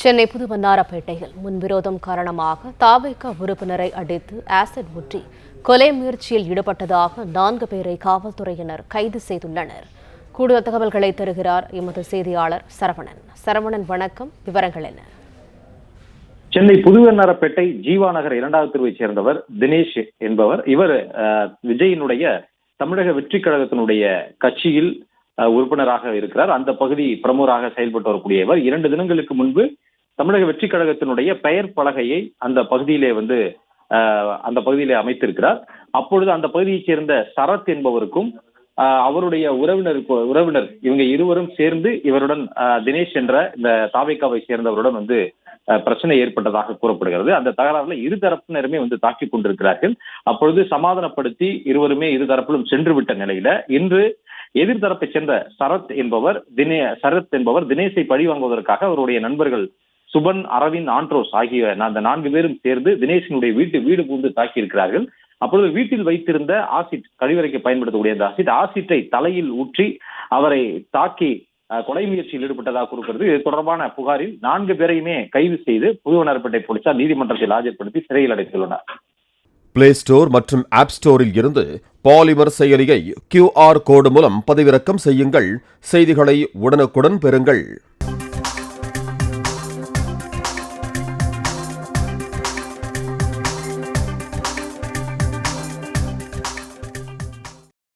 சென்னை புதுவண்ணாரப்பேட்டையில் முன்விரோதம் காரணமாக தவிக உறுப்பினரை அடித்து ஆசிட் ஊற்றி கொலை முயற்சியில் ஈடுபட்டதாக 4 பேரை காவல்துறையினர் கைது செய்துள்ளனர். கூடுதல் தகவல்களை தருகிறார் எமது செய்தியாளர் சரவணன். சரவணன், வணக்கம். விவரங்கள் என்ன? சென்னை புதுவண்ணாரப்பேட்டை ஜீவா நகர் 2வது தெருவைச் சேர்ந்தவர் தினேஷ் என்பவர். இவர் விஜயினுடைய தமிழக வெற்றி கழகத்தினுடைய கட்சியில் உறுப்பினராக இருக்கிறார். அந்த பகுதி பிரமுகராக செயல்பட்டு வரக்கூடியவர். 2 தினங்களுக்கு முன்பு தமிழக வெற்றி கழகத்தினுடைய பெயர் பலகையை அந்த பகுதியிலே அமைத்திருக்கிறார். அப்பொழுது அந்த பகுதியைச் சேர்ந்த சரத் என்பவருக்கும் அவருடைய உறவினர் இவங்க இருவரும் சேர்ந்து இவருடன் தினேஷ் என்ற இந்த தாவேகாவை சேர்ந்தவருடன் பிரச்சனை ஏற்பட்டதாக கூறப்படுகிறது. அந்த தகராறுல இருதரப்பினருமே தாக்கிக் கொண்டிருக்கிறார்கள். அப்பொழுது சமாதானப்படுத்தி இருவருமே இருதரப்பிலும் சென்று விட்ட நிலையில இன்று எதிர்த்தரப்பை சேர்ந்த சரத் என்பவர் தினேஷை பழிவாங்குவதற்காக அவருடைய நண்பர்கள் சுபன், அரவிந்த், ஆண்ட்ரோஸ் ஆகிய அந்த 4 பேரும் சேர்ந்து தினேஷினுடைய வீடு புகுந்து தாக்கி இருக்கிறார்கள். அப்பொழுது வீட்டில் வைத்திருந்த ஆசிட், கழிவறைக்கு பயன்படுத்தக்கூடிய அந்த ஆசிட்டை தலையில் ஊற்றி அவரை தாக்கி கொலை முயற்சியில் ஈடுபட்டதாக கூறுகிறது. இது தொடர்பான புகாரில் 4 பேரையுமே கைது செய்து புதுவண்ணாரப்பேட்டை போலீசார் நீதிமன்றத்தில் ஆஜர்படுத்தி சிறையில் அடைத்துள்ளனர். பிளே ஸ்டோர் மற்றும் ஆப் ஸ்டோரில் இருந்து பாலிமர் செயலியை QR கோடு மூலம் பதிவிறக்கம் செய்யுங்கள். செய்திகளை உடனுக்குடன் பெறுங்கள்.